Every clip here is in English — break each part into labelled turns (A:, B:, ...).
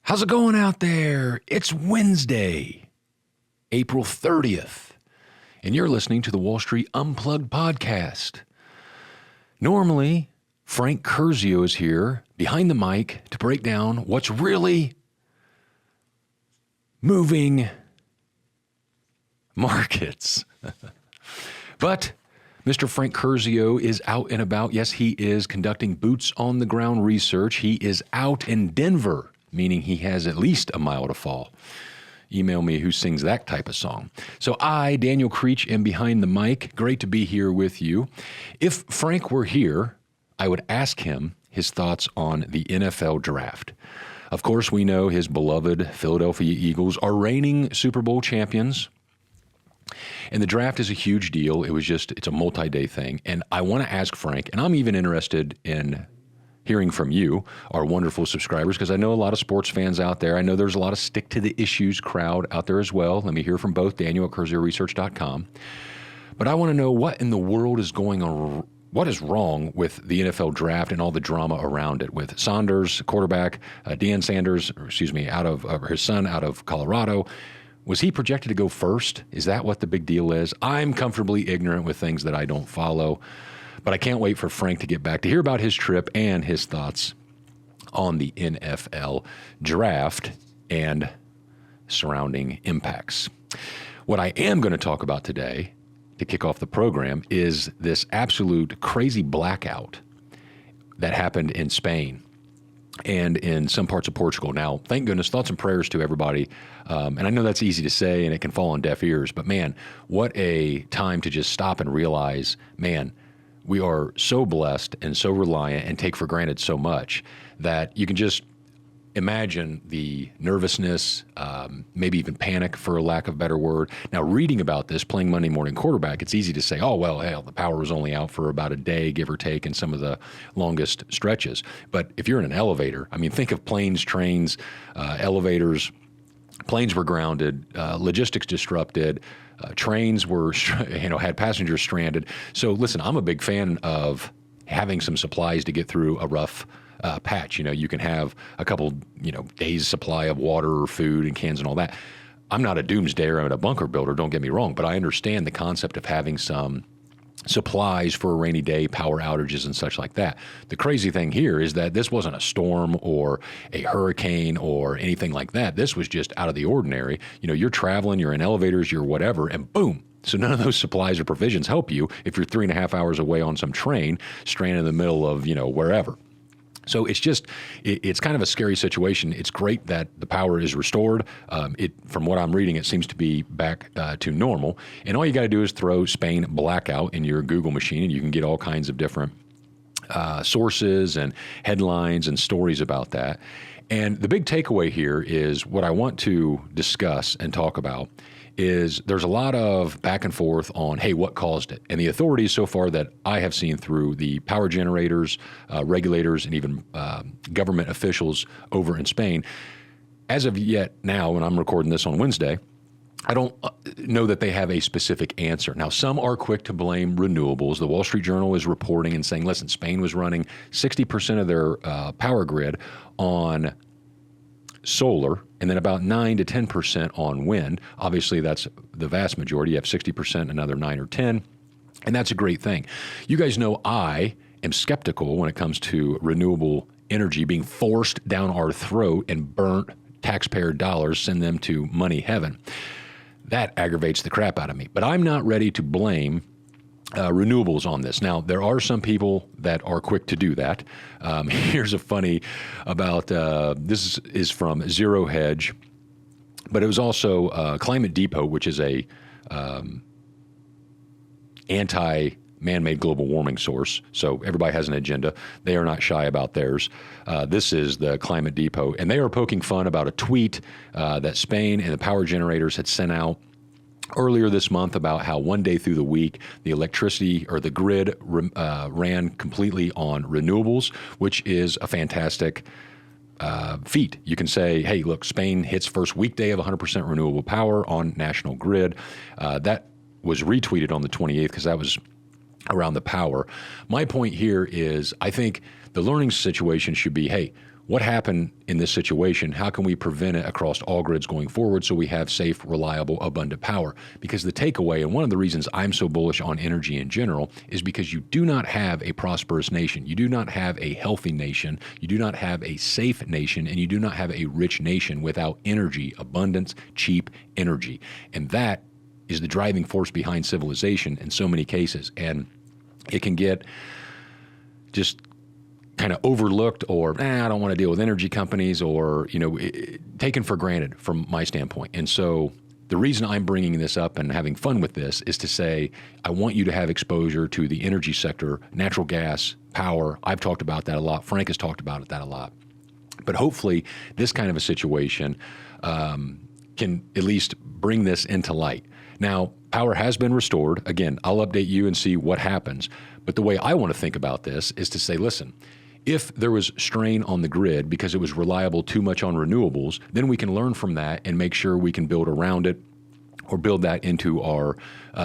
A: How's it going out there? It's Wednesday, April 30th, and you're listening to the Wall Street Unplugged podcast. Normally, Frank Curzio is here behind the mic to break down what's really moving markets. But Mr. Frank Curzio is out and about. Yes, he is conducting boots on the ground research. He is out in Denver, meaning he has at least a mile to fall. Email me who sings that type of song. So I, Daniel Creech, am behind the mic. Great to be here with you. If Frank were here, I would ask him his thoughts on the NFL draft. Of course, we know his beloved Philadelphia Eagles are reigning Super Bowl champions. And the draft is a huge deal. It's a multi-day thing. And I want to ask Frank, and I'm even interested in hearing from you, our wonderful subscribers, because I know a lot of sports fans out there. I know there's a lot of stick to the issues crowd out there as well. Let me hear from both, Daniel at CurzioResearch.com. But I want to know what in the world is going on. What is wrong with the NFL draft and all the drama around it with Sanders, quarterback, Deion Sanders, his son out of Colorado. Was he projected to go first? Is that what the big deal is? I'm comfortably ignorant with things that I don't follow, but I can't wait for Frank to get back to hear about his trip and his thoughts on the NFL draft and surrounding impacts. What I am going to talk about today to kick off the program is this absolute crazy blackout that happened in Spain and in some parts of Portugal. Now, thank goodness, thoughts and prayers to everybody. And I know that's easy to say and it can fall on deaf ears, but man, what a time to just stop and realize, man, we are so blessed and so reliant and take for granted so much that you can just imagine the nervousness, maybe even panic for a lack of a better word. Now, reading about this, playing Monday morning quarterback, it's easy to say, oh, well, hell, the power was only out for about a day, give or take, in some of the longest stretches. But if you're in an elevator, I mean, think of planes, trains, elevators. Planes were grounded, logistics disrupted, trains were, had passengers stranded. So listen, I'm a big fan of having some supplies to get through a rough patch. You can have a couple, days supply of water or food and cans and all that. I'm not a doomsdayer. I'm a bunker builder. Don't get me wrong, but I understand the concept of having some supplies for a rainy day, power outages and such like that. The crazy thing here is that this wasn't a storm or a hurricane or anything like that. This was just out of the ordinary. You're traveling, you're in elevators, you're whatever, and boom. So none of those supplies or provisions help you if you're 3.5 hours away on some train, stranded in the middle of, wherever. So it's kind of a scary situation. It's great that the power is restored. From what I'm reading, it seems to be back to normal. And all you got to do is throw Spain blackout in your Google machine, and you can get all kinds of different sources and headlines and stories about that. And the big takeaway here is what I want to discuss and talk about is there's a lot of back and forth on, hey, what caused it? And the authorities so far that I have seen through the power generators, regulators, and even government officials over in Spain, as of yet now, when I'm recording this on Wednesday, I don't know that they have a specific answer. Now, some are quick to blame renewables. The Wall Street Journal is reporting and saying, listen, Spain was running 60% of their power grid on solar, and then about 9 to 10% on wind. Obviously, that's the vast majority. You have 60%, another 9 or 10, and that's a great thing. You guys know I am skeptical when it comes to renewable energy being forced down our throat and burnt taxpayer dollars, send them to money heaven. That aggravates the crap out of me. But I'm not ready to blame renewables on this. Now, there are some people that are quick to do that. Here's a funny about, this is from Zero Hedge, but it was also Climate Depot, which is a anti-man-made global warming source. So everybody has an agenda. They are not shy about theirs. This is the Climate Depot, and they are poking fun about a tweet that Spain and the power generators had sent out earlier this month about how one day through the week, the electricity or the grid ran completely on renewables, which is a fantastic feat. You can say, hey, look, Spain hits first weekday of 100% renewable power on national grid. That was retweeted on the 28th because that was around the power. My point here is I think the learning situation should be, hey, what happened in this situation? How can we prevent it across all grids going forward so we have safe, reliable, abundant power? Because the takeaway, and one of the reasons I'm so bullish on energy in general, is because you do not have a prosperous nation. You do not have a healthy nation. You do not have a safe nation, and you do not have a rich nation without energy, abundance, cheap energy. And that is the driving force behind civilization in so many cases. And it can get just kind of overlooked, or I don't want to deal with energy companies, or taken for granted from my standpoint. And so the reason I'm bringing this up and having fun with this is to say I want you to have exposure to the energy sector, natural gas, power. I've talked about that a lot. Frank has talked about that a lot. But hopefully this kind of a situation can at least bring this into light. Now, power has been restored. Again, I'll update you and see what happens. But the way I want to think about this is to say, listen, if there was strain on the grid because it was reliable too much on renewables, then we can learn from that and make sure we can build around it or build that into our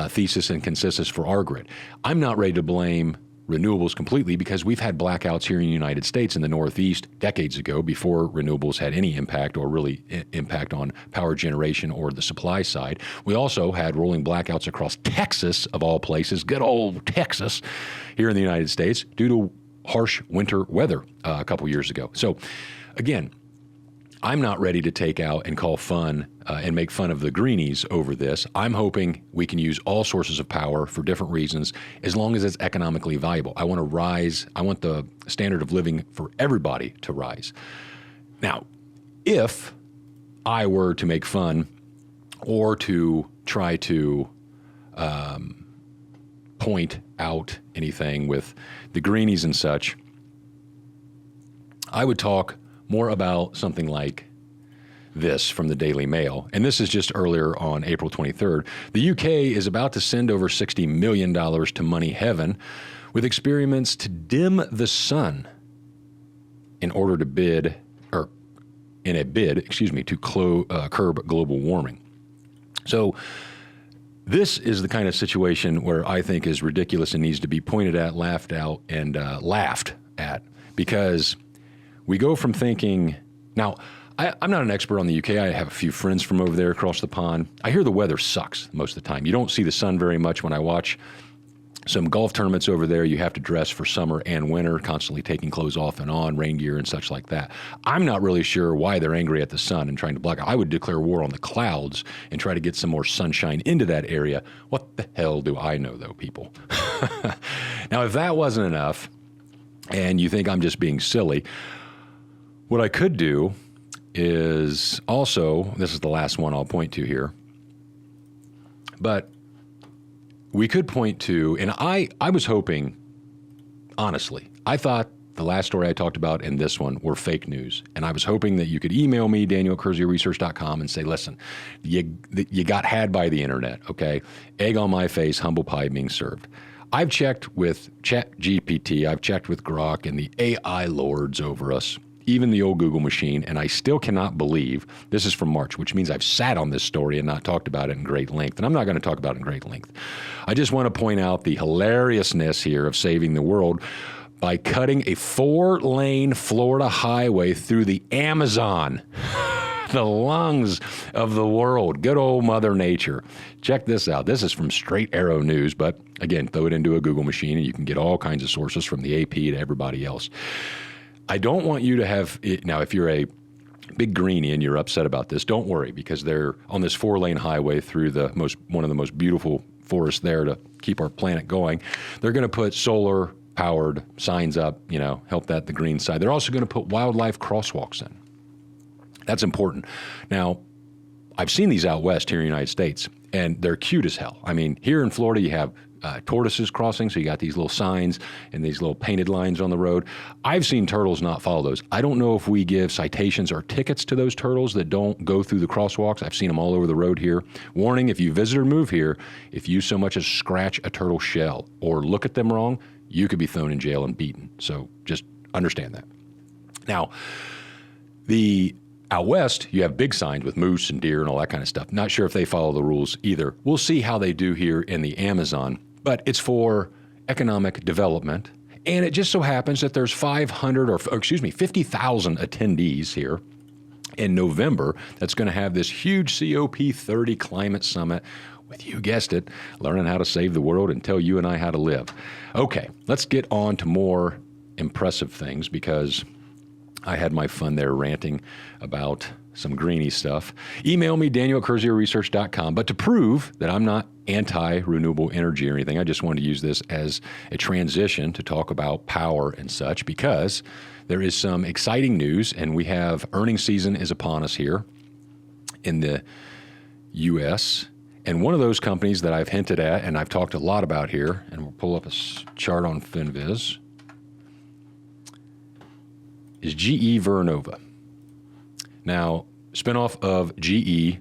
A: thesis and consensus for our grid. I'm not ready to blame renewables completely because we've had blackouts here in the United States in the Northeast decades ago before renewables had any impact or really impact on power generation or the supply side. We also had rolling blackouts across Texas, of all places, good old Texas, here in the United States due to harsh winter weather a couple years ago. So again, I'm not ready to take out and call fun and make fun of the greenies over this. I'm hoping we can use all sources of power for different reasons as long as it's economically viable. I want to rise. I want the standard of living for everybody to rise. Now, if I were to make fun or to try to point out anything with the greenies and such, I would talk more about something like this from the Daily Mail. And this is just earlier on April 23rd. The UK is about to send over $60 million to money heaven with experiments to dim the sun in order to curb global warming. So this is the kind of situation where I think is ridiculous and needs to be pointed at, laughed out, and laughed at, because we go from thinking, now, I'm not an expert on the UK. I have a few friends from over there across the pond. I hear the weather sucks most of the time. You don't see the sun very much. When I watch some golf tournaments over there, you have to dress for summer and winter, constantly taking clothes off and on, rain gear and such like that. I'm not really sure why they're angry at the sun and trying to block it. I would declare war on the clouds and try to get some more sunshine into that area. What the hell do I know, though, people? Now, if that wasn't enough, and you think I'm just being silly, what I could do is also, this is the last one I'll point to here, but we could point to, and I was hoping, honestly, I thought the last story I talked about and this one were fake news. And I was hoping that you could email me, Daniel@CurzioResearch.com, and say, listen, you got had by the internet, okay? Egg on my face, humble pie being served. I've checked with ChatGPT, I've checked with Grok and the AI lords over us, even the old Google machine, and I still cannot believe, this is from March, which means I've sat on this story and not talked about it in great length, and I'm not going to talk about it in great length. I just want to point out the hilariousness here of saving the world by cutting a 4-lane Florida highway through the Amazon, the lungs of the world. Good old Mother Nature. Check this out. This is from Straight Arrow News, but again, throw it into a Google machine and you can get all kinds of sources from the AP to everybody else. I don't want you to have, now if you're a big greenie and you're upset about this, don't worry, because they're on this 4-lane highway through one of the most beautiful forests there to keep our planet going. They're going to put solar powered signs up, help that the green side. They're also going to put wildlife crosswalks in. That's important. Now, I've seen these out west here in the United States, and they're cute as hell. I mean, here in Florida, you have tortoises crossing, so you got these little signs and these little painted lines on the road. I've seen turtles not follow those. I don't know if we give citations or tickets to those turtles that don't go through the crosswalks. I've seen them all over the road here. Warning, if you visit or move here, if you so much as scratch a turtle shell or look at them wrong, you could be thrown in jail and beaten. So just understand that. Now, out west, you have big signs with moose and deer and all that kind of stuff. Not sure if they follow the rules either. We'll see how they do here in the Amazon, but it's for economic development And it just so happens that there's 50,000 attendees here in November that's going to have this huge COP30 climate summit with, you guessed it, learning how to save the world and tell you and I how to live. Okay, let's get on to more impressive things, because I had my fun there ranting about some greeny stuff. Email me, Daniel@CurzioResearch.com. But to prove that I'm not anti-renewable energy or anything, I just wanted to use this as a transition to talk about power and such, because there is some exciting news, and we have earnings season is upon us here in the U.S., and one of those companies that I've hinted at and I've talked a lot about here, and we'll pull up a chart on FinViz, is GE Vernova. Now, spinoff of GE,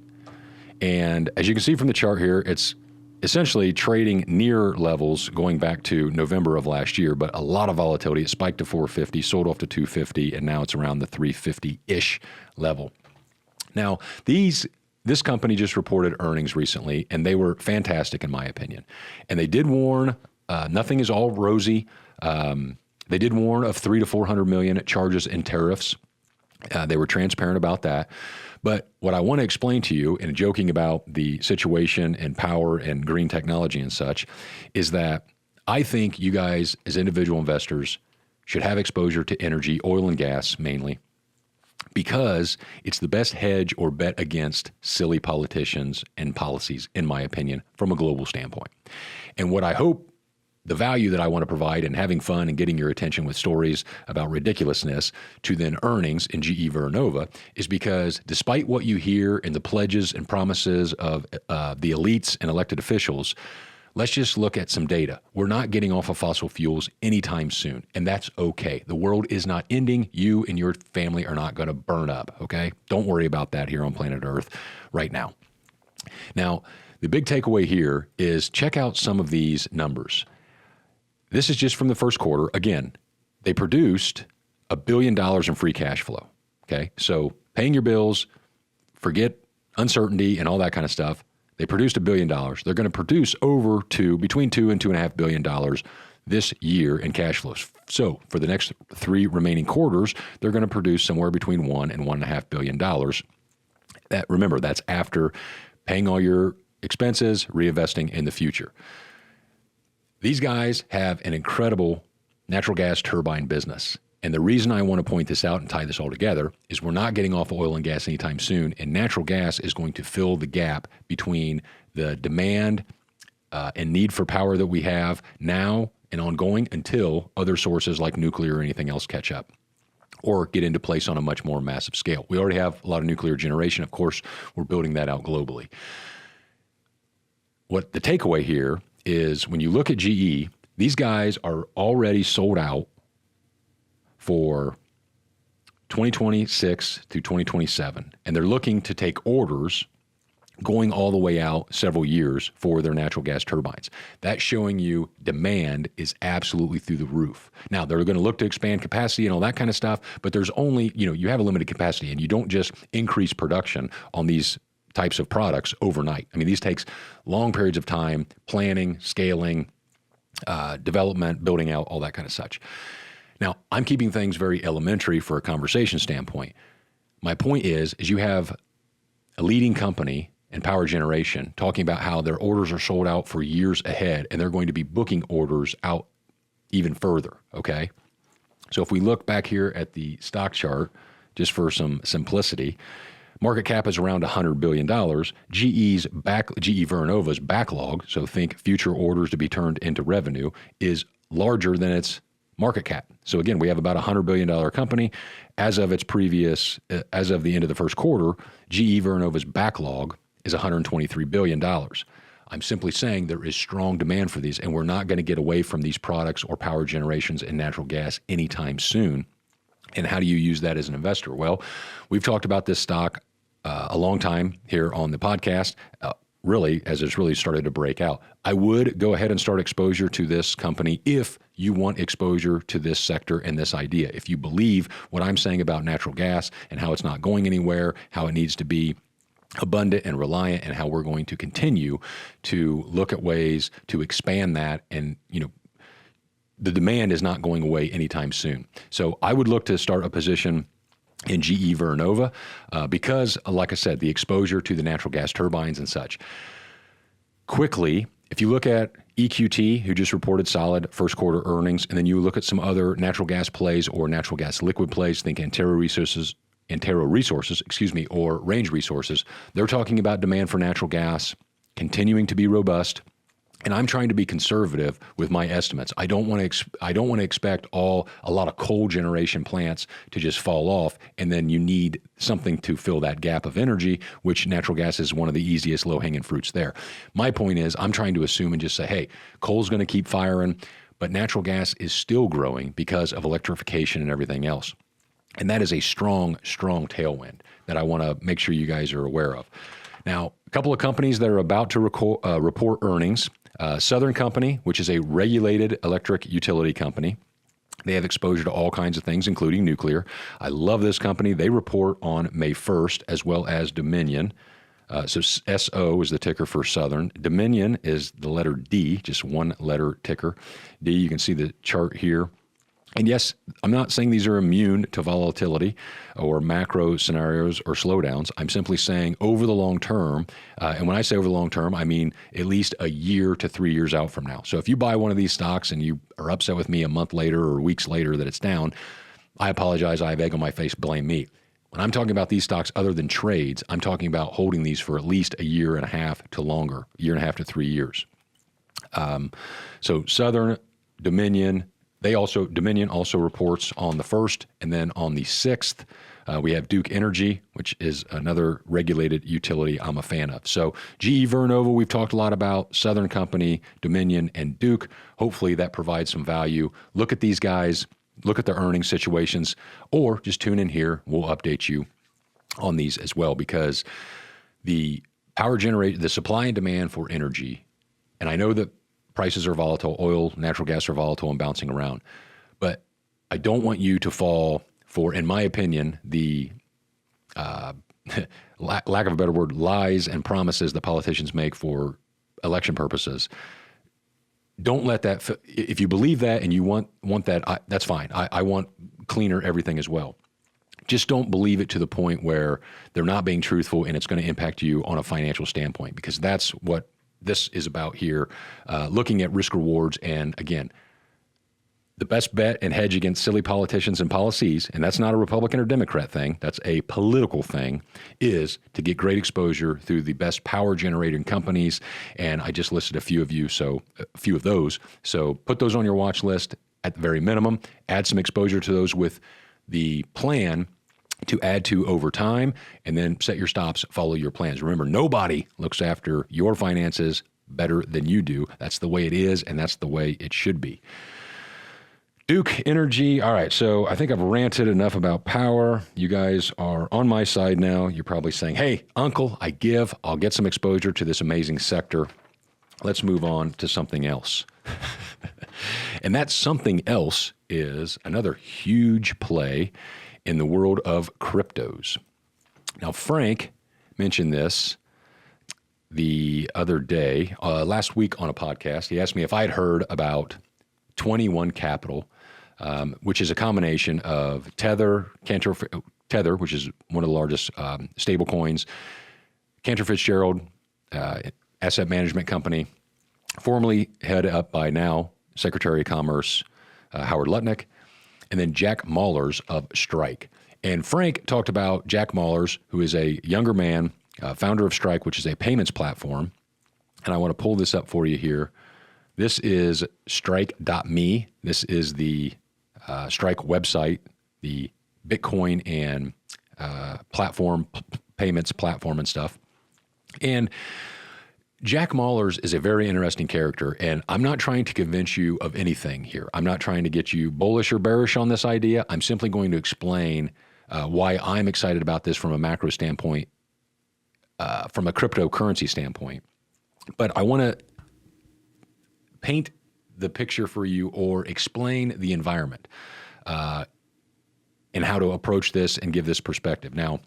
A: and as you can see from the chart here, it's essentially trading near levels going back to November of last year, but a lot of volatility. It spiked to 450, sold off to 250, and now it's around the 350-ish level. Now, this company just reported earnings recently, and they were fantastic in my opinion. And they did warn, nothing is all rosy. They did warn of $300 to $400 million charges and tariffs. They were transparent about that. But what I want to explain to you, in joking about the situation and power and green technology and such, is that I think you guys as individual investors should have exposure to energy, oil and gas mainly, because it's the best hedge or bet against silly politicians and policies, in my opinion, from a global standpoint. And what I hope, the value that I want to provide in having fun and getting your attention with stories about ridiculousness to then earnings in GE Vernova, is because despite what you hear in the pledges and promises of the elites and elected officials, let's just look at some data. We're not getting off of fossil fuels anytime soon, and that's okay. The world is not ending. You and your family are not going to burn up, okay? Don't worry about that here on planet Earth right now. Now, the big takeaway here is check out some of these numbers. This is just from the first quarter. Again, they produced $1 billion in free cash flow, okay? So paying your bills, forget uncertainty and all that kind of stuff. They produced $1 billion. They're going to produce between $2 and $2.5 billion this year in cash flows. So for the next 3 remaining quarters, they're going to produce somewhere between $1 and $1.5 billion. Remember, that's after paying all your expenses, reinvesting in the future. These guys have an incredible natural gas turbine business. And the reason I want to point this out and tie this all together is we're not getting off oil and gas anytime soon, and natural gas is going to fill the gap between the demand and need for power that we have now and ongoing until other sources like nuclear or anything else catch up or get into place on a much more massive scale. We already have a lot of nuclear generation. Of course, we're building that out globally. What the takeaway here is, when you look at GE, these guys are already sold out for 2026 through 2027, and they're looking to take orders going all the way out several years for their natural gas turbines. That's showing you demand is absolutely through the roof. Now, they're going to look to expand capacity and all that kind of stuff, but there's only, you have a limited capacity, and you don't just increase production on these types of products overnight. I mean, these takes long periods of time, planning, scaling, development, building out, all that kind of such. Now, I'm keeping things very elementary for a conversation standpoint. My point is you have a leading company in power generation talking about how their orders are sold out for years ahead, and they're going to be booking orders out even further, okay? So if we look back here at the stock chart, just for some simplicity, market cap is around $100 billion. GE Vernova's backlog, so think future orders to be turned into revenue, is larger than its market cap. So again, we have about a $100 billion company. As of the end of the first quarter, GE Vernova's backlog is $123 billion. I'm simply saying there is strong demand for these, and we're not going to get away from these products or power generations in natural gas anytime soon. And how do you use that as an investor? Well, we've talked about this stock a long time here on the podcast, really, as it's really started to break out. I would go ahead and start exposure to this company if you want exposure to this sector and this idea. If you believe what I'm saying about natural gas and how it's not going anywhere, how it needs to be abundant and reliant, and how we're going to continue to look at ways to expand that and, the demand is not going away anytime soon. So I would look to start a position in GE Vernova because, like I said, the exposure to the natural gas turbines and such. Quickly, if you look at EQT, who just reported solid first quarter earnings, and then you look at some other natural gas plays or natural gas liquid plays, think Antero Resources, or Range Resources, they're talking about demand for natural gas continuing to be robust. And I'm trying to be conservative with my estimates. I don't want to expect a lot of coal generation plants to just fall off, and then you need something to fill that gap of energy, which natural gas is one of the easiest low-hanging fruits there. My point is, I'm trying to assume and just say, hey, coal's going to keep firing, but natural gas is still growing because of electrification and everything else. And that is a strong, strong tailwind that I want to make sure you guys are aware of. Now, a couple of companies that are about to report earnings. Southern Company, which is a regulated electric utility company. They have exposure to all kinds of things, including nuclear. I love this company. They report on May 1st, as well as Dominion. So SO is the ticker for Southern. Dominion is the letter D, just one letter ticker. D, you can see the chart here. And yes, I'm not saying these are immune to volatility or macro scenarios or slowdowns. I'm simply saying over the long term, and when I say over the long term, I mean at least a year to 3 years out from now. So if you buy one of these stocks and you are upset with me a month later or weeks later that it's down, I apologize. I have egg on my face. Blame me. When I'm talking about these stocks other than trades, I'm talking about holding these for at least a year and a half to longer, year and a half to 3 years. So Southern, Dominion, Dominion also reports on the 1st, and then on the 6th, we have Duke Energy, which is another regulated utility I'm a fan of. So GE Vernova, we've talked a lot about, Southern Company, Dominion, and Duke. Hopefully that provides some value. Look at these guys, look at their earnings situations, or just tune in here. We'll update you on these as well, because the the supply and demand for energy, and I know that prices are volatile, oil, natural gas are volatile and bouncing around. But I don't want you to fall for, in my opinion, the lack of a better word, lies and promises that politicians make for election purposes. Don't let that, if you believe that and you want that, that's fine. I want cleaner everything as well. Just don't believe it to the point where they're not being truthful and it's going to impact you on a financial standpoint, because that's what this is about here, looking at risk rewards. And again, the best bet and hedge against silly politicians and policies, and that's not a Republican or Democrat thing, that's a political thing, is to get great exposure through the best power generating companies. And I just listed a few of those. So put those on your watch list at the very minimum. Add some exposure to those with the plan to add to over time, and then set your stops, follow your plans. Remember, nobody looks after your finances better than you do. That's the way it is, and that's the way it should be. Duke Energy. All right, so I think I've ranted enough about power. You guys are on my side now. You're probably saying, hey, Uncle, I'll get some exposure to this amazing sector. Let's move on to something else. And that something else is another huge play in the world of cryptos. Now, Frank mentioned this the other day, last week on a podcast. He asked me if I had heard about 21 Capital, which is a combination of Tether, which is one of the largest stable coins, Cantor Fitzgerald, asset management company, formerly headed up by now Secretary of Commerce Howard Lutnick, and then Jack Mallers of Strike. And Frank talked about Jack Mallers, who is a younger man, founder of Strike, which is a payments platform. And I want to pull this up for you here. This is strike.me. This is the Strike website, the Bitcoin and payments platform and stuff. And Jack Mallers is a very interesting character, and I'm not trying to convince you of anything here. I'm not trying to get you bullish or bearish on this idea. I'm simply going to explain why I'm excited about this from a macro standpoint, from a cryptocurrency standpoint. But I want to paint the picture for you or explain the environment and how to approach this and give this perspective. Now,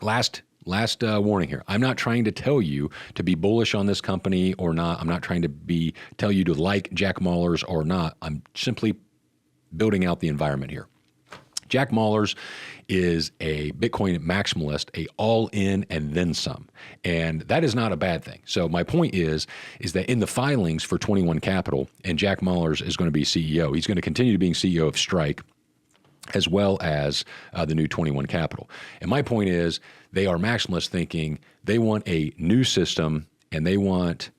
A: last last warning here. I'm not trying to tell you to be bullish on this company or not. I'm not trying to tell you to like Jack Mallers or not. I'm simply building out the environment here. Jack Mallers is a Bitcoin maximalist, a all-in and then some. And that is not a bad thing. So my point is that in the filings for 21 Capital, and Jack Mallers is going to be CEO, he's going to continue to being CEO of Strike, as well as the new 21 Capital. And my point is they are maximalist thinking they want a new system and they want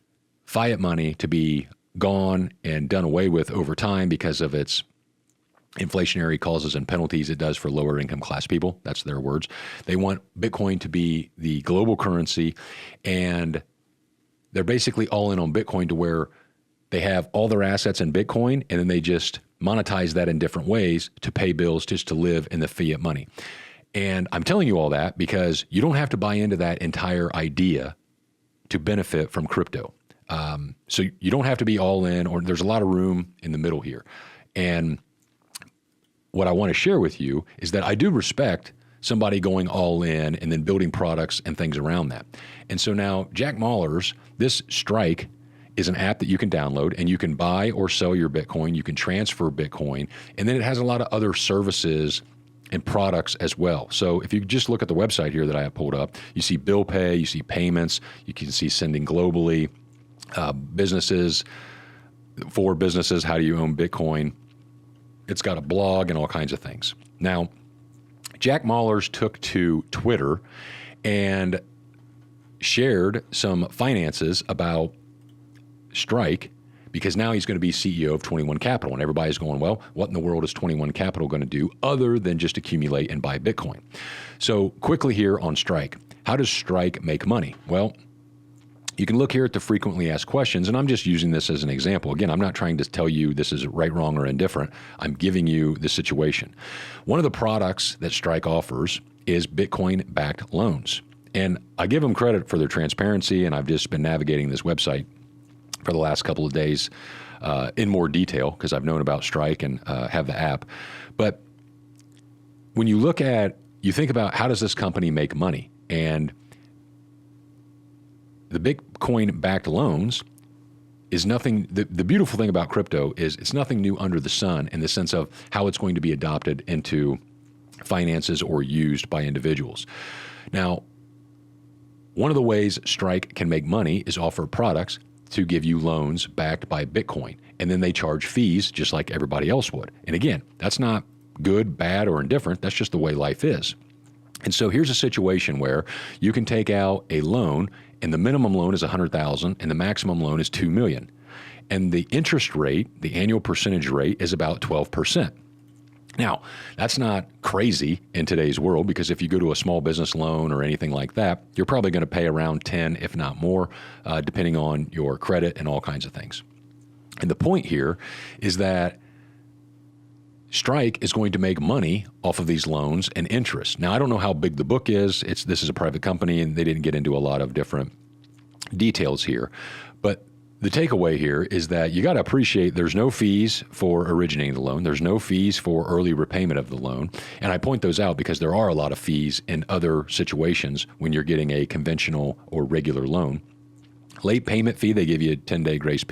A: fiat money to be gone and done away with over time because of its inflationary causes and penalties it does for lower income class people. That's their words. They want Bitcoin to be the global currency, and they're basically all in on Bitcoin to where they have all their assets in Bitcoin and then they just monetize that in different ways to pay bills just to live in the fiat money. And I'm telling you all that because you don't have to buy into that entire idea to benefit from crypto. So you don't have to be all in, or there's a lot of room in the middle here. And what I want to share with you is that I do respect somebody going all in and then building products and things around that. And so now Jack Mallers, this Strike is an app that you can download and you can buy or sell your Bitcoin. You can transfer Bitcoin. And then it has a lot of other services and products as well. So if you just look at the website here that I have pulled up, you see bill pay, you see payments, you can see sending globally, businesses, for businesses, how do you own Bitcoin? It's got a blog and all kinds of things. Now, Jack Mallers took to Twitter and shared some finances about Strike because now he's going to be CEO of 21 Capital. And everybody's going, well, what in the world is 21 Capital going to do other than just accumulate and buy Bitcoin? So quickly here on Strike, how does Strike make money? Well, you can look here at the frequently asked questions, and I'm just using this as an example. Again, I'm not trying to tell you this is right, wrong, or indifferent. I'm giving you the situation. One of the products that Strike offers is Bitcoin-backed loans. And I give them credit for their transparency, and I've just been navigating this website for the last couple of days in more detail because I've known about Strike and have the app. But when you think about how does this company make money? And the Bitcoin-backed loans is nothing. The beautiful thing about crypto is it's nothing new under the sun in the sense of how it's going to be adopted into finances or used by individuals. Now, one of the ways Strike can make money is offer products to give you loans backed by Bitcoin, and then they charge fees just like everybody else would. And again, that's not good, bad, or indifferent. That's just the way life is. And so here's a situation where you can take out a loan, and the minimum loan is $100,000, and the maximum loan is $2 million. And the interest rate, the annual percentage rate, is about 12%. Now, that's not crazy in today's world because if you go to a small business loan or anything like that, you're probably going to pay around 10, if not more, depending on your credit and all kinds of things. And the point here is that Strike is going to make money off of these loans and interest. Now, I don't know how big the book is. This is a private company, and they didn't get into a lot of different details here. But the takeaway here is that you got to appreciate there's no fees for originating the loan. There's no fees for early repayment of the loan. And I point those out because there are a lot of fees in other situations when you're getting a conventional or regular loan. Late payment fee, they give you a 10-day grace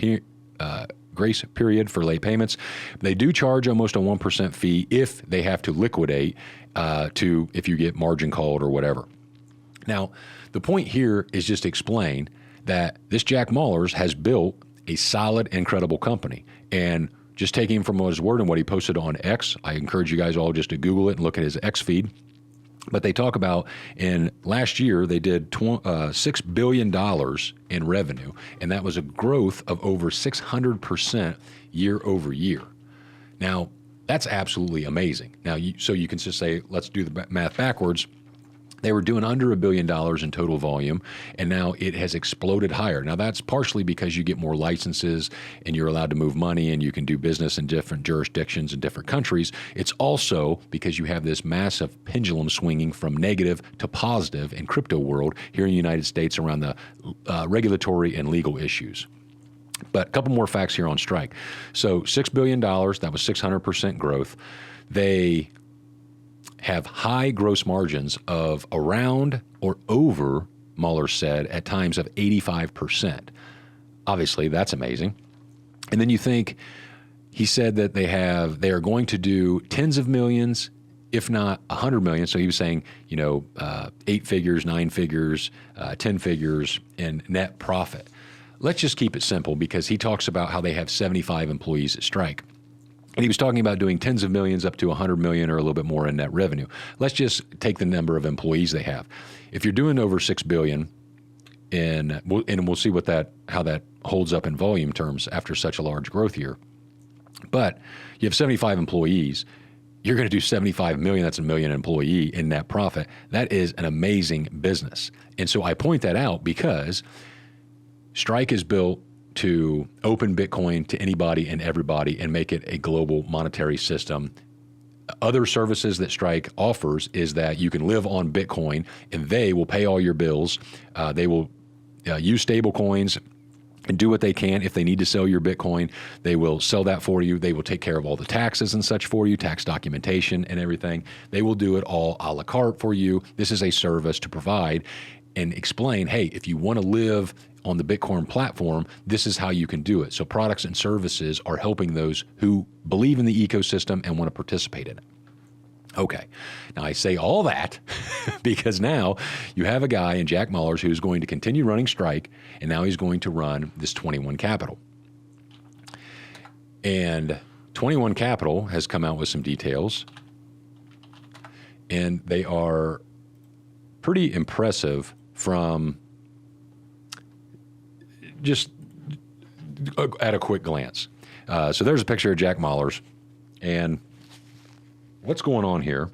A: period for late payments. They do charge almost a 1% fee if they have to liquidate if you get margin called or whatever. Now, the point here is just to explain that this Jack Mallers has built a solid, incredible company. And just taking him from his word and what he posted on X, I encourage you guys all just to Google it and look at his X feed. But they talk about in last year, they did $6 billion in revenue, and that was a growth of over 600% year over year. Now, that's absolutely amazing. Now, so you can just say, let's do the math backwards. They were doing under $1 billion in total volume, and now it has exploded higher. Now, that's partially because you get more licenses and you're allowed to move money and you can do business in different jurisdictions in different countries. It's also because you have this massive pendulum swinging from negative to positive in crypto world here in the United States around the regulatory and legal issues. But a couple more facts here on Strike. So $6 billion, that was 600% growth. They have high gross margins of around or over, Mueller said, at times of 85%. Obviously, that's amazing. And then you think, he said that they are going to do tens of millions, if not 100 million. So he was saying, 8 figures, 9 figures, 10 figures in net profit. Let's just keep it simple, because he talks about how they have 75 employees at Strike. And he was talking about doing tens of millions up to 100 million or a little bit more in net revenue. Let's just take the number of employees they have. If you're doing over 6 billion, and we'll see how that holds up in volume terms after such a large growth year. But you have 75 employees. You're going to do 75 million. That's a million employee in net profit. That is an amazing business. And so I point that out because Strike is built to open Bitcoin to anybody and everybody and make it a global monetary system. Other services that Strike offers is that you can live on Bitcoin and they will pay all your bills. They will use stable coins and do what they can. If they need to sell your Bitcoin, they will sell that for you. They will take care of all the taxes and such for you, tax documentation and everything. They will do it all a la carte for you. This is a service to provide and explain, hey, if you want to live on the Bitcoin platform, this is how you can do it. So products and services are helping those who believe in the ecosystem and want to participate in it. Okay, now I say all that because now you have a guy in Jack Mallers who's going to continue running Strike, and now he's going to run this 21 Capital. And 21 Capital has come out with some details, and they are pretty impressive from just at a quick glance. So there's a picture of Jack Mallers, and what's going on here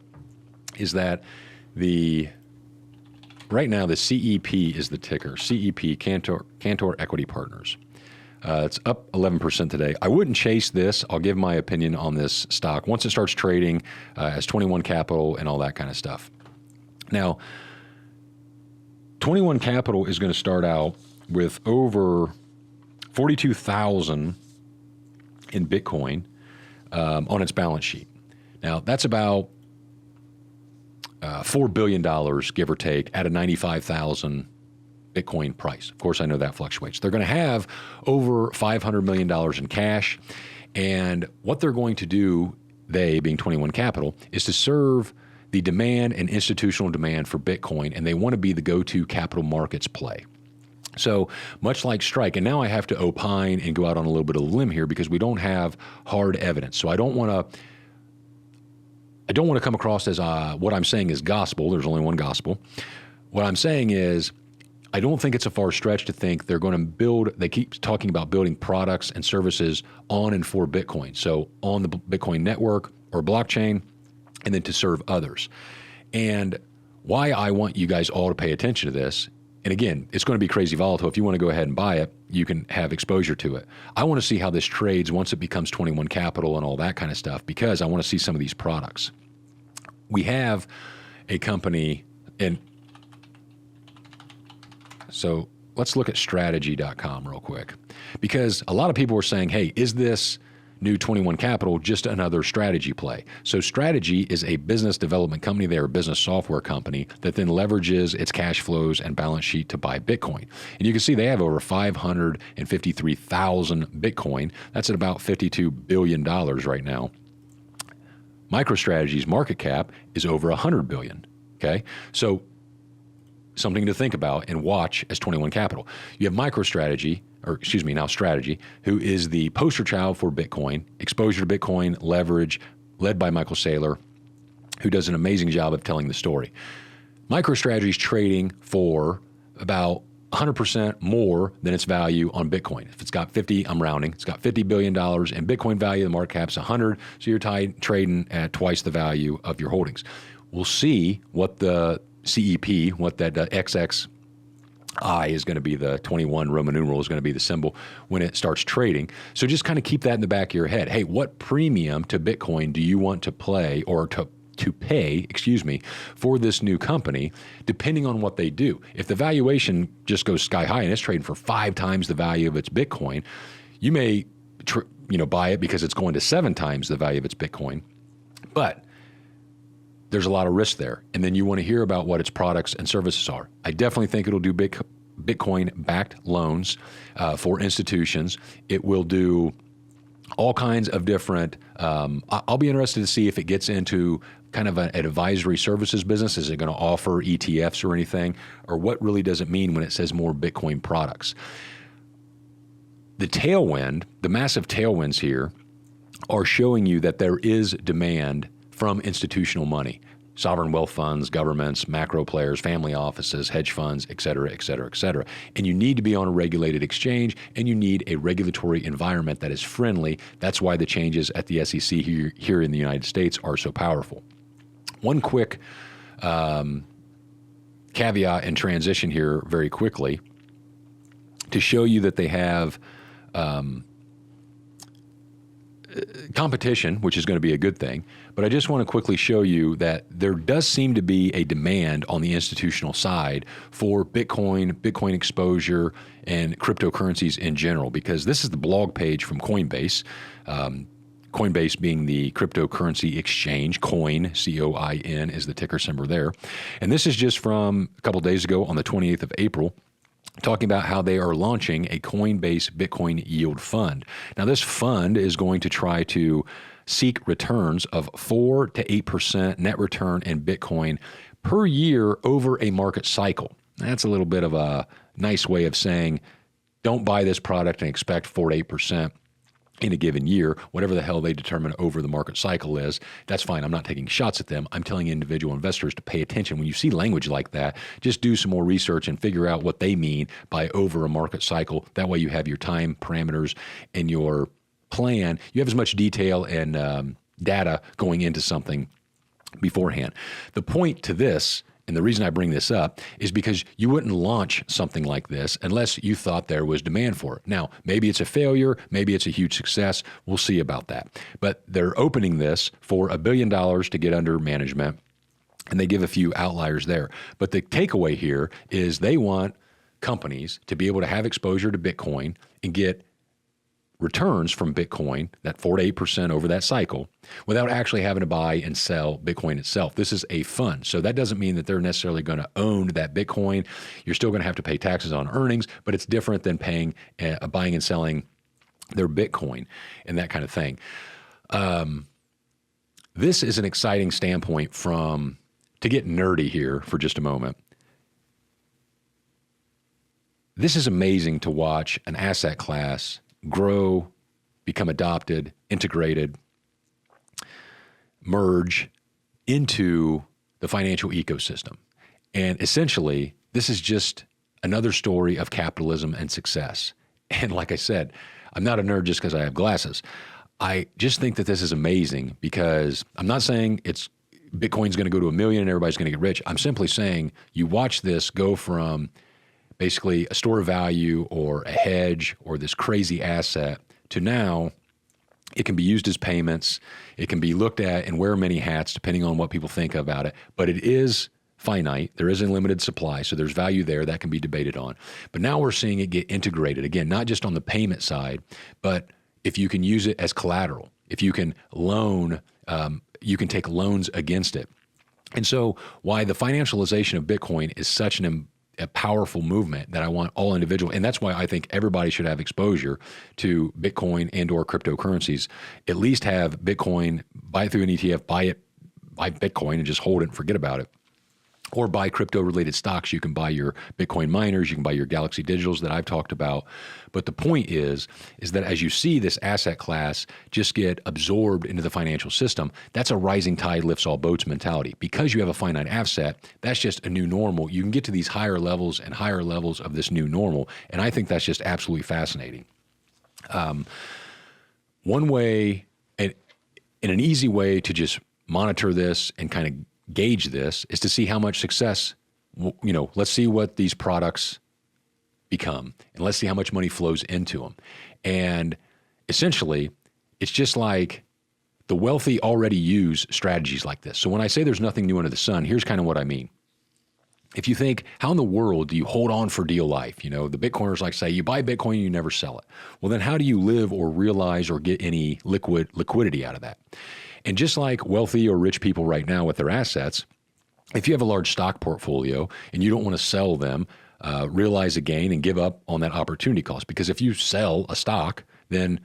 A: is that right now the CEP is the ticker. CEP, Cantor Equity Partners. It's up 11% today. I wouldn't chase this. I'll give my opinion on this stock once it starts trading as 21 Capital and all that kind of stuff. Now, 21 Capital is going to start out with over 42,000 in Bitcoin on its balance sheet. Now, that's about $4 billion, give or take, at a 95,000 Bitcoin price. Of course, I know that fluctuates. They're going to have over $500 million in cash. And what they're going to do, they being 21 Capital, is to serve the demand and institutional demand for Bitcoin. And they want to be the go-to capital markets play. So much like Strike, and now I have to opine and go out on a little bit of a limb here because we don't have hard evidence. So I don't want to come across as what I'm saying is gospel. There's only one gospel. What I'm saying is I don't think it's a far stretch to think they're going to build, they keep talking about building products and services on and for Bitcoin. So on the Bitcoin network or blockchain, and then to serve others. And why I want you guys all to pay attention to this, and again, it's going to be crazy volatile. If you want to go ahead and buy it, you can have exposure to it. I want to see how this trades once it becomes 21 Capital and all that kind of stuff, because I want to see some of these products. We have a company, and so let's look at strategy.com real quick, because a lot of people are saying, hey, is this new 21 Capital just another strategy play? So Strategy is a business development company. They're a business software company that then leverages its cash flows and balance sheet to buy Bitcoin. And you can see they have over 553,000 Bitcoin. That's at about $52 billion right now. MicroStrategy's market cap is over 100 billion. Okay. So something to think about and watch as 21 Capital. You have MicroStrategy, now Strategy, who is the poster child for Bitcoin, exposure to Bitcoin, leverage, led by Michael Saylor, who does an amazing job of telling the story. MicroStrategy is trading for about 100% more than its value on Bitcoin. If it's got 50, I'm rounding, it's got $50 billion in Bitcoin value, the market cap's 100, so you're trading at twice the value of your holdings. We'll see what the CEP, what that XXI is going to be, the 21 Roman numeral is going to be the symbol when it starts trading. So just kind of keep that in the back of your head. Hey, what premium to Bitcoin do you want to play or to pay, for this new company, depending on what they do? If the valuation just goes sky high and it's trading for 5 times the value of its Bitcoin, you may buy it because it's going to 7 times the value of its Bitcoin. But there's a lot of risk there. And then you want to hear about what its products and services are. I definitely think it'll do Bitcoin-backed loans for institutions. It will do all kinds of different, I'll be interested to see if it gets into kind of an advisory services business. Is it going to offer ETFs or anything? Or what really does it mean when it says more Bitcoin products? The tailwind, the massive tailwinds here are showing you that there is demand from institutional money. Sovereign wealth funds, governments, macro players, family offices, hedge funds, et cetera, et cetera, et cetera. And you need to be on a regulated exchange, and you need a regulatory environment that is friendly. That's why the changes at the SEC here in the United States are so powerful. One quick caveat and transition here very quickly to show you that they have competition, which is going to be a good thing. But I just want to quickly show you that there does seem to be a demand on the institutional side for Bitcoin exposure, and cryptocurrencies in general, because this is the blog page from Coinbase. Coinbase being the cryptocurrency exchange. Coin, C-O-I-N, is the ticker symbol there. And this is just from a couple days ago on the 28th of April, talking about how they are launching a Coinbase Bitcoin Yield Fund. Now, this fund is going to try to seek returns of 4 to 8% net return in Bitcoin per year over a market cycle. That's a little bit of a nice way of saying, don't buy this product and expect 4 to 8% in a given year. Whatever the hell they determine over the market cycle is, that's fine. I'm not taking shots at them. I'm telling individual investors to pay attention. When you see language like that, just do some more research and figure out what they mean by over a market cycle. That way you have your time parameters and your plan. You have as much detail and data going into something beforehand. The point to this, and the reason I bring this up, is because you wouldn't launch something like this unless you thought there was demand for it. Now, maybe it's a failure, maybe it's a huge success. We'll see about that. But they're opening this for $1 billion to get under management, and they give a few outliers there. But the takeaway here is they want companies to be able to have exposure to Bitcoin and get returns from Bitcoin, that 4 to 8% over that cycle, without actually having to buy and sell Bitcoin itself. This is a fund. So that doesn't mean that they're necessarily going to own that Bitcoin. You're still going to have to pay taxes on earnings, but it's different than paying, buying and selling their Bitcoin and that kind of thing. This is an exciting standpoint to get nerdy here for just a moment. This is amazing to watch an asset class grow, become adopted, integrated, merge into the financial ecosystem. And essentially, this is just another story of capitalism and success. And like I said, I'm not a nerd just because I have glasses. I just think that this is amazing because I'm not saying Bitcoin's going to go to $1 million and everybody's going to get rich. I'm simply saying you watch this go from basically a store of value or a hedge or this crazy asset to now it can be used as payments. It can be looked at and wear many hats depending on what people think about it. But it is finite. There is a limited supply. So there's value there that can be debated on. But now we're seeing it get integrated. Again, not just on the payment side, but if you can use it as collateral, if you can loan, you can take loans against it. And so why the financialization of Bitcoin is such a powerful movement that I want all individuals, and that's why I think everybody should have exposure to Bitcoin and or cryptocurrencies. At least have Bitcoin, buy it through an ETF, buy Bitcoin and just hold it and forget about it. Or buy crypto-related stocks. You can buy your Bitcoin miners, you can buy your Galaxy Digitals that I've talked about. But the point is that as you see this asset class just get absorbed into the financial system, that's a rising tide lifts all boats mentality. Because you have a finite asset, that's just a new normal. You can get to these higher levels and higher levels of this new normal, and I think that's just absolutely fascinating. One way, and an easy way to just monitor this and kind of gauge this is to see how much success, let's see what these products become and let's see how much money flows into them. And essentially, it's just like the wealthy already use strategies like this. So when I say there's nothing new under the sun, here's kind of what I mean. If you think, how in the world do you hold on for deal life? The Bitcoiners like say, you buy Bitcoin and you never sell it. Well, then how do you live or realize or get any liquidity out of that? And just like wealthy or rich people right now with their assets, if you have a large stock portfolio and you don't want to sell them, realize a gain and give up on that opportunity cost. Because if you sell a stock, then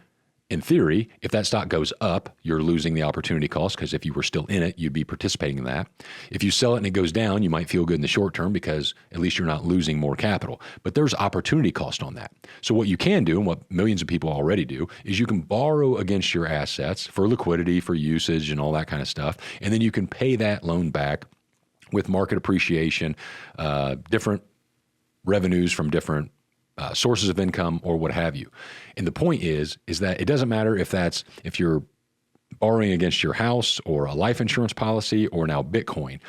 A: in theory, if that stock goes up, you're losing the opportunity cost, because if you were still in it, you'd be participating in that. If you sell it and it goes down, you might feel good in the short term because at least you're not losing more capital. But there's opportunity cost on that. So what you can do, and what millions of people already do, is you can borrow against your assets for liquidity, for usage, and all that kind of stuff. And then you can pay that loan back with market appreciation, different revenues from different sources of income or what have you. And the point is that it doesn't matter if you're borrowing against your house or a life insurance policy or now Bitcoin.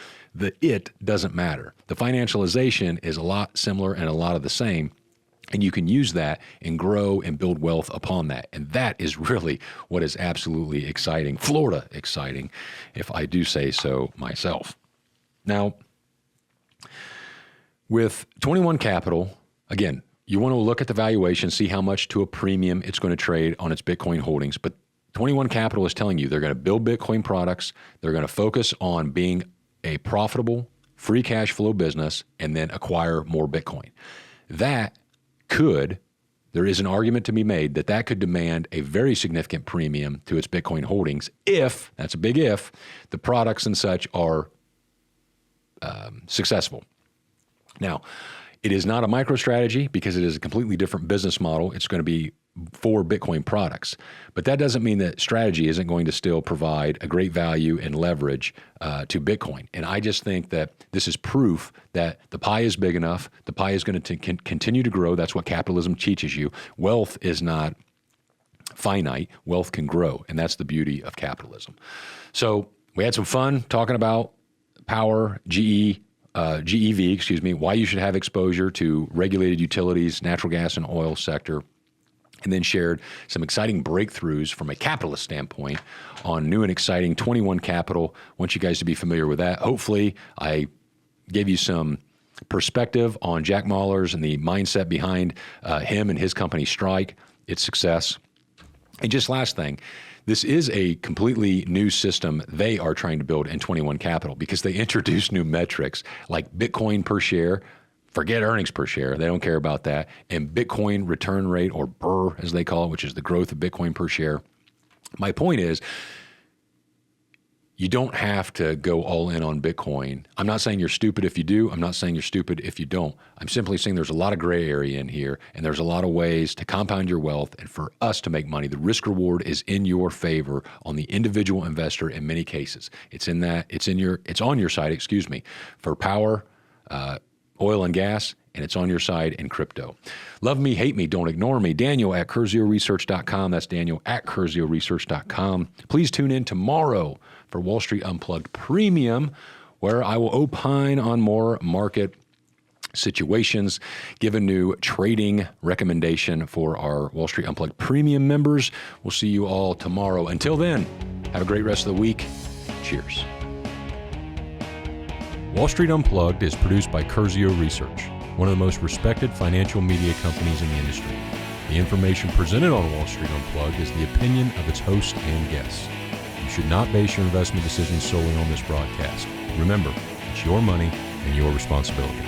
A: It doesn't matter. The financialization is a lot similar and a lot of the same. And you can use that and grow and build wealth upon that. And that is really what is absolutely exciting, Florida exciting, if I do say so myself. Now, with 21 Capital, again, you want to look at the valuation, see how much to a premium it's going to trade on its Bitcoin holdings. But 21 Capital is telling you they're going to build Bitcoin products. They're going to focus on being a profitable, free cash flow business and then acquire more Bitcoin. There is an argument to be made that could demand a very significant premium to its Bitcoin holdings if, that's a big if, the products and such are successful. Now, it is not a MicroStrategy because it is a completely different business model. It's going to be for Bitcoin products. But that doesn't mean that strategy isn't going to still provide a great value and leverage to Bitcoin. And I just think that this is proof that the pie is big enough. The pie is going to continue to grow. That's what capitalism teaches you. Wealth is not finite. Wealth can grow. And that's the beauty of capitalism. So we had some fun talking about power, GEV, why you should have exposure to regulated utilities, natural gas and oil sector, and then shared some exciting breakthroughs from a capitalist standpoint on new and exciting 21 Capital. I want you guys to be familiar with that. Hopefully, I gave you some perspective on Jack Mallers and the mindset behind him and his company Strike, its success. And just last thing, this is a completely new system they are trying to build in 21 Capital because they introduced new metrics like Bitcoin per share. Forget earnings per share. They don't care about that. And Bitcoin return rate, or BRR as they call it, which is the growth of Bitcoin per share. My point is, you don't have to go all in on Bitcoin. I'm not saying you're stupid if you do. I'm not saying you're stupid if you don't. I'm simply saying there's a lot of gray area in here, and there's a lot of ways to compound your wealth and for us to make money. The risk reward is in your favor on the individual investor in many cases. It's on your side, for power, oil and gas, and it's on your side in crypto. Love me, hate me, don't ignore me. Daniel at CurzioResearch.com. That's Daniel at CurzioResearch.com. Please tune in tomorrow for Wall Street Unplugged Premium, where I will opine on more market situations, give a new trading recommendation for our Wall Street Unplugged Premium members. We'll see you all tomorrow. Until then, have a great rest of the week. Cheers. Wall Street Unplugged is produced by Curzio Research, one of the most respected financial media companies in the industry. The information presented on Wall Street Unplugged is the opinion of its host and guests. You should not base your investment decisions solely on this broadcast. Remember, it's your money and your responsibility.